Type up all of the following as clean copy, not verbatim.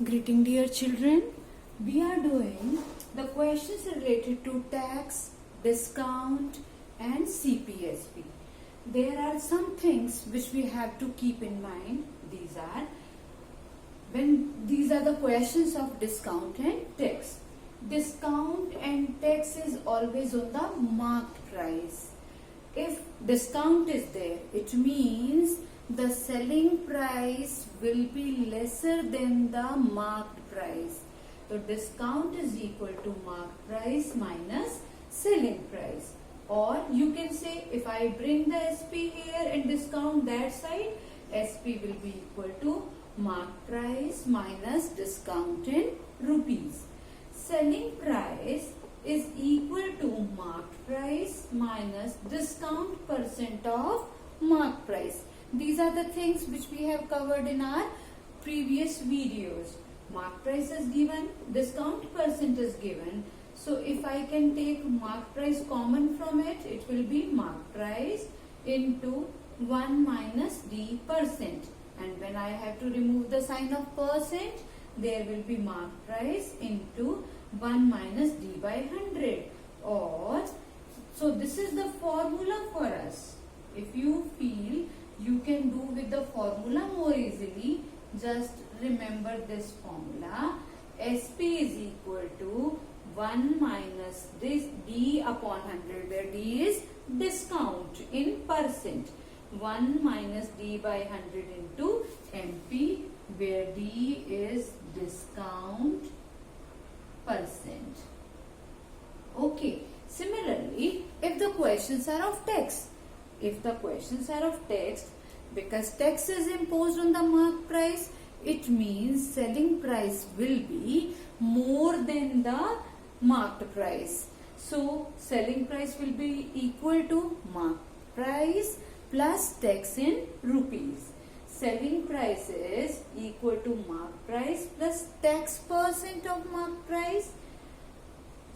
Greeting dear children, we are doing the questions related to tax, discount and CPSP. There are some things which we have to keep in mind. These are the questions of discount and tax. Discount and tax is always on the marked price. If discount is there, it means the selling price will be lesser than the marked price. So discount is equal to marked price minus selling price. Or you can say, if I bring the SP here and discount that side, SP will be equal to marked price minus discount in rupees. Selling price is equal to marked price minus discount percent of marked price. These are the things which we have covered in our previous videos. Marked price is given, discount percent is given. So if I can take marked price common from it, it will be marked price into 1 minus D percent. And when I have to remove the sign of percent, there will be marked price into 1 minus D by 100. Or, so this is the formula for us. If you feel you can do with the formula more easily, just remember this formula. SP is equal to 1 minus this D upon 100, where D is discount in percent. 1 minus D by 100 into MP, where D is discount percent. Okay. Similarly, if the questions are of tax, because tax is imposed on the marked price, it means selling price will be more than the marked price. So selling price will be equal to marked price plus tax in rupees. Selling price is equal to marked price plus tax percent of marked price.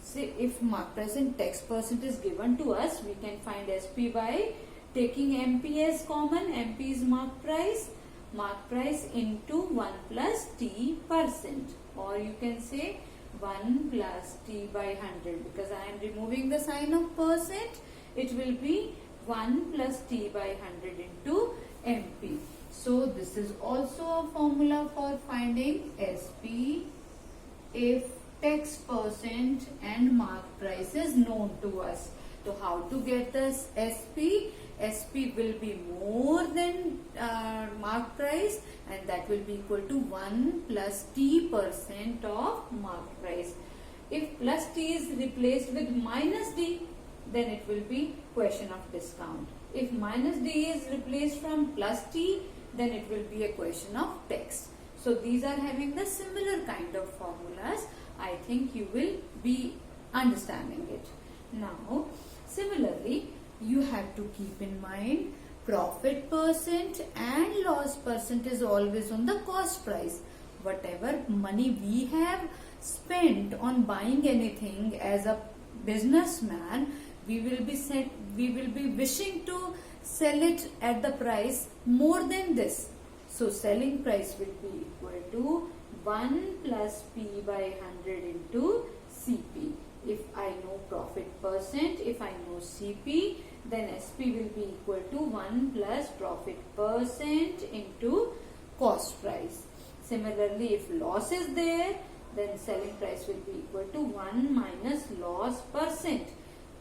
See, if marked price and tax percent is given to us, we can find SP by taking MP as common. MP is marked price into 1 plus T percent. Or you can say 1 plus T by 100. Because I am removing the sign of percent, it will be 1 plus T by 100 into MP. So this is also a formula for finding SP if tax percent and marked price is known to us. So how to get this SP? SP will be more than marked price, and that will be equal to 1 plus T percent of marked price. If plus T is replaced with minus D, then it will be question of discount. If minus D is replaced from plus T, then it will be a question of tax. So these are having the similar kind of formulas. I think you will be understanding it. Now, similarly, you have to keep in mind profit percent and loss percent is always on the cost price. Whatever money we have spent on buying anything as a businessman, we will be wishing to sell it at the price more than this. So selling price will be equal to 1 plus P by 100 into CP. If I know profit percent, if I know CP, then SP will be equal to 1 plus profit percent into cost price. Similarly, if loss is there, then selling price will be equal to 1 minus loss percent.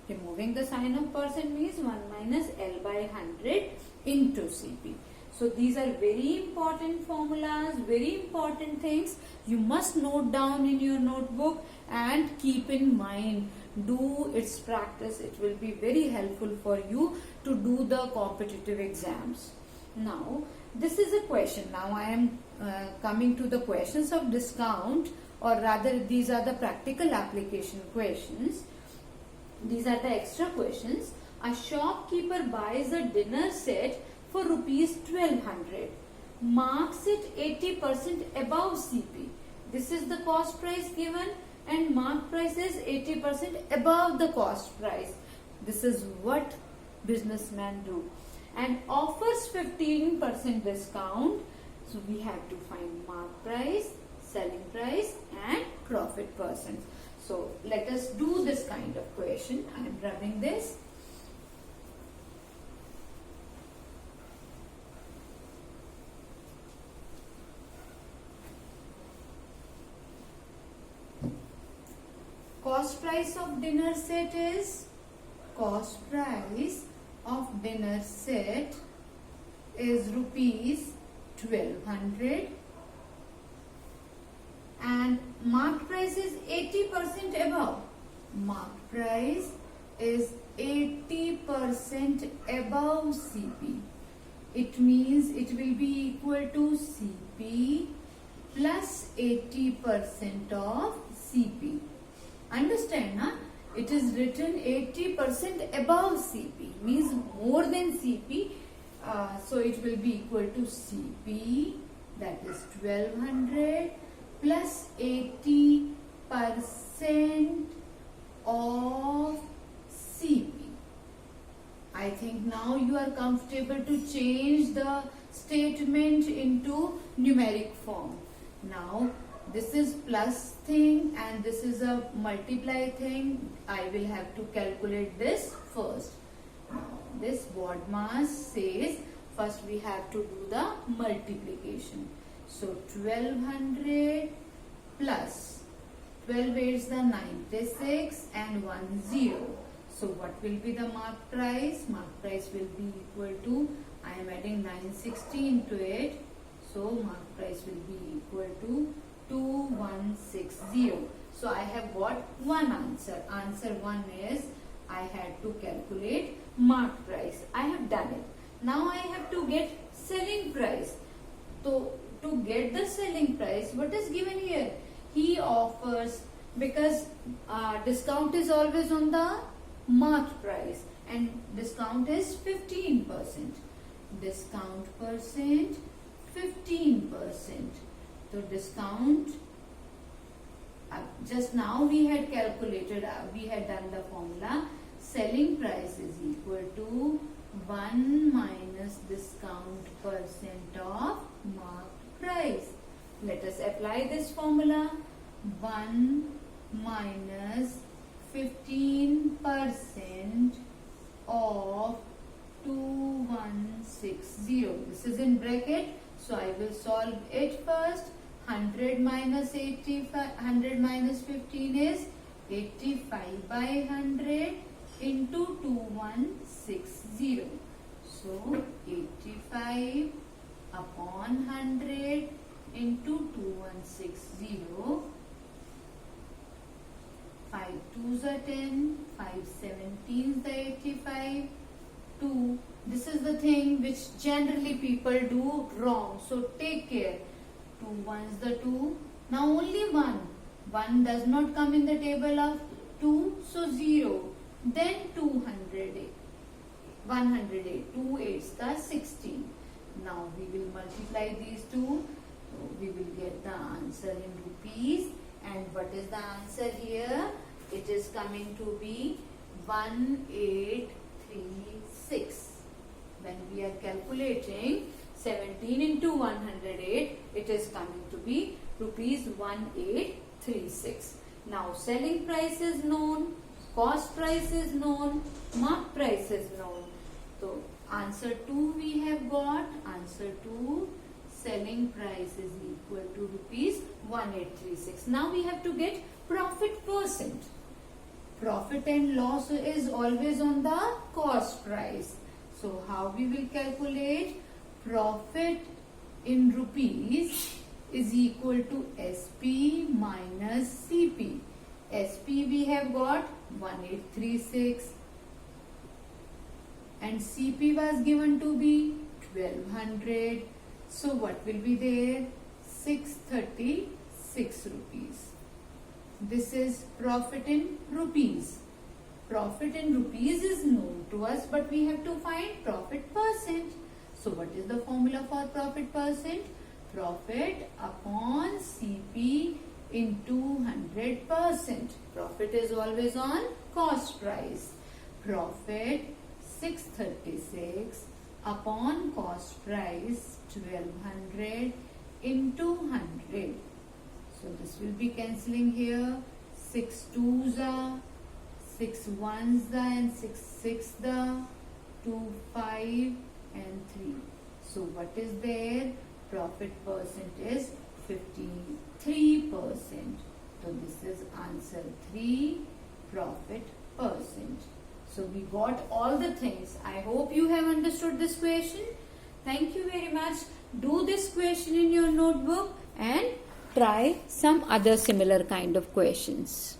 Removing the sign of percent means 1 minus L by 100 into CP. So these are very important formulas, very important things. You must note down in your notebook and keep in mind. Do its practice. It will be very helpful for you to do the competitive exams. Now, this is a question. Now I am coming to the questions of discount, or rather these are the practical application questions. These are the extra questions. A shopkeeper buys a dinner set for rupees 1200, marks it 80% above CP. This is the cost price given, and marked price is 80% above the cost price. This is what businessmen do. And offers 15% discount. So we have to find marked price, selling price and profit percent. So let us do this kind of question. I am rubbing this. Cost price of dinner set is rupees 1200 and marked price is 80% above. Marked price is 80% above CP. It means it will be equal to CP plus 80% of CP. Understand, huh? It is written 80% above CP, means more than CP. So it will be equal to CP, that is 1200 plus 80% of CP. I think now you are comfortable to change the statement into numeric form. Now this is plus thing and this is a multiply thing. I will have to calculate this first. Now this BODMAS says first we have to do the multiplication. So 1200 plus 12 is the 96 and 1 0. So what will be the marked price? Marked price will be equal to, I am adding 960 into it. So marked price will be equal to 2160. So I have got one answer. Answer 1 is I had to calculate marked price. I have done it. Now I have to get selling price. So to get the selling price, what is given here? He offers, because discount is always on the marked price and discount is 15%. Discount percent 15%. So discount, just now we had calculated, we had done the formula. Selling price is equal to 1 minus discount percent of marked price. Let us apply this formula. 1 minus 15% of 2160. This is in bracket. So I will solve it first. 100 minus 100 minus 15 is 85 by 100 into 2160. So 85 upon 100 into 2160. 5 2s are 10, 5 17s the 85, 2. This is the thing which generally people do wrong. So take care. 2 1s the 2. Now only 1. 1 does not come in the table of 2. So 0. Then 208. 108. 2 8s the 16. Now we will multiply these two. So we will get the answer in rupees. And what is the answer here? It is coming to be 1836. When we are calculating 17 into 108, it is coming to be rupees 1836. Now selling price is known, cost price is known, marked price is known. So answer 2 we have got. Answer 2, selling price is equal to rupees 1836. Now we have to get profit percent. Profit and loss is always on the cost price. So how we will calculate? Profit in rupees is equal to SP minus CP. SP we have got 1836 and CP was given to be 1200. So what will be there? 636 rupees. This is profit in rupees. Profit in rupees is known to us, but we have to find profit percent. So what is the formula for profit percent? Profit upon CP into 100%. Profit is always on cost price. Profit 636 upon cost price 1200 into 100. this will be cancelling here. 6 2s are, 6 1s are, and 6 6 are, 2 5 and 3. So what is there? Profit percent is 53%. So this is answer 3, profit percent. So we got all the things. I hope you have understood this question. Thank you very much. Do this question in your notebook and try some other similar kind of questions.